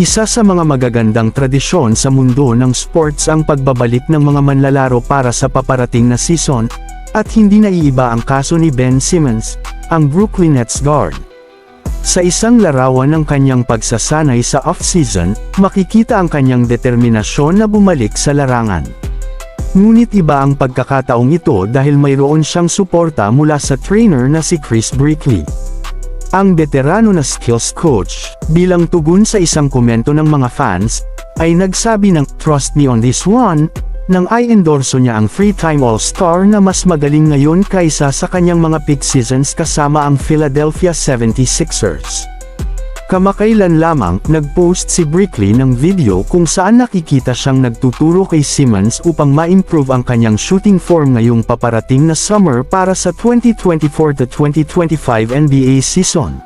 Isa sa mga magagandang tradisyon sa mundo ng sports ang pagbabalik ng mga manlalaro para sa paparating na season, at hindi naiiba ang kaso ni Ben Simmons, ang Brooklyn Nets guard. Sa isang larawan ng kanyang pagsasanay sa off-season, makikita ang kanyang determinasyon na bumalik sa larangan. Ngunit iba ang pagkakataong ito dahil mayroon siyang suporta mula sa trainer na si Chris Brickley. Ang veterano na skills coach, bilang tugon sa isang komento ng mga fans, ay nagsabi ng "Trust me on this one," nang i-endorso niya ang three-time All-Star na mas magaling ngayon kaysa sa kanyang mga peak seasons kasama ang Philadelphia 76ers. Kamakailan lamang, nag-post si Brickley ng video kung saan nakikita siyang nagtuturo kay Simmons upang ma-improve ang kanyang shooting form ngayong paparating na summer para sa 2024-2025 NBA season.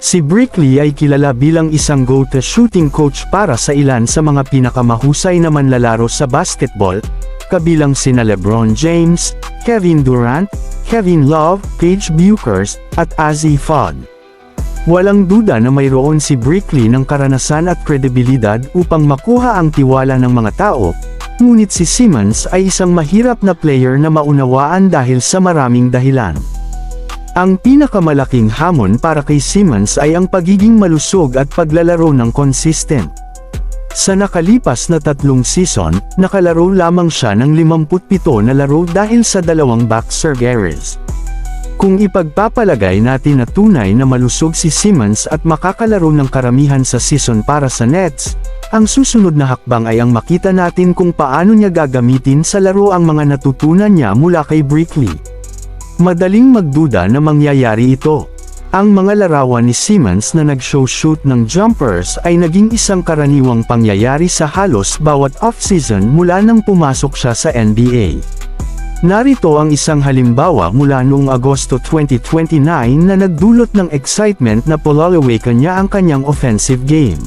Si Brickley ay kilala bilang isang go-to shooting coach para sa ilan sa mga pinakamahusay na manlalaro sa basketball, kabilang sina LeBron James, Kevin Durant, Kevin Love, Paige Bueckers, at Azzi Fudd. Walang duda na mayroon si Brickley ng karanasan at kredibilidad upang makuha ang tiwala ng mga tao, ngunit si Simmons ay isang mahirap na player na maunawaan dahil sa maraming dahilan. Ang pinakamalaking hamon para kay Simmons ay ang pagiging malusog at paglalaro ng consistent. Sa nakalipas na 3 season, nakalaro lamang siya ng 57 na laro dahil sa 2 back surgeries. Kung ipagpapalagay natin na tunay na malusog si Simmons at makakalaro ng karamihan sa season para sa Nets, ang susunod na hakbang ay ang makita natin kung paano niya gagamitin sa laro ang mga natutunan niya mula kay Brickley. Madaling magduda na mangyayari ito. Ang mga larawan ni Simmons na nag-shoot ng jumpers ay naging isang karaniwang pangyayari sa halos bawat off-season mula nang pumasok siya sa NBA. Narito ang isang halimbawa mula noong Agosto 2029 na nagdulot ng excitement na polalawakan niya ang kanyang offensive game.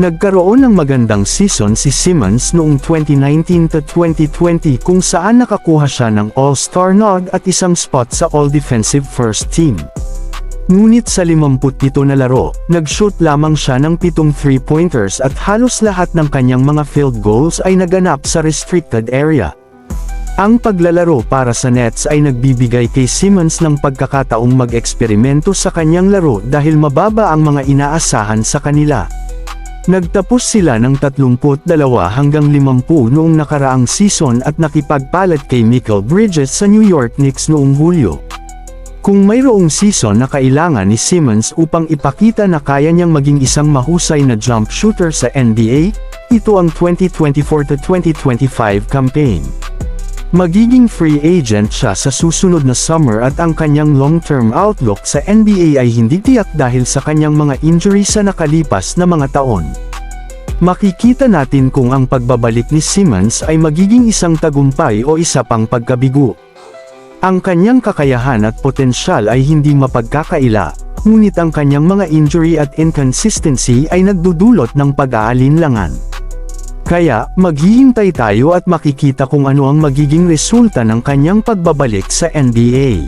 Nagkaroon ng magandang season si Simmons noong 2019-2020 kung saan nakakuha siya ng All-Star nod at isang spot sa All-Defensive First Team. Ngunit sa 57 na laro, nag-shoot lamang siya ng 7 3-pointers at halos lahat ng kanyang mga field goals ay naganap sa restricted area. Ang paglalaro para sa Nets ay nagbibigay kay Simmons ng pagkakataong mag-eksperimento sa kanyang laro dahil mababa ang mga inaasahan sa kanila. Nagtapos sila ng 32 hanggang 50 noong nakaraang season at nakipagpalat kay Mikal Bridges sa New York Knicks noong Hulyo. Kung mayroong season na kailangan ni Simmons upang ipakita na kaya niyang maging isang mahusay na jump shooter sa NBA, ito ang 2024-2025 campaign. Magiging free agent siya sa susunod na summer at ang kanyang long-term outlook sa NBA ay hindi tiyak dahil sa kanyang mga injury sa nakalipas na mga taon. Makikita natin kung ang pagbabalik ni Simmons ay magiging isang tagumpay o isa pang pagkabigo. Ang kanyang kakayahan at potensyal ay hindi mapagkakaila, ngunit ang kanyang mga injury at inconsistency ay nagdudulot ng pag-aalinlangan. Kaya, maghihintay tayo at makikita kung ano ang magiging resulta ng kanyang pagbabalik sa NBA.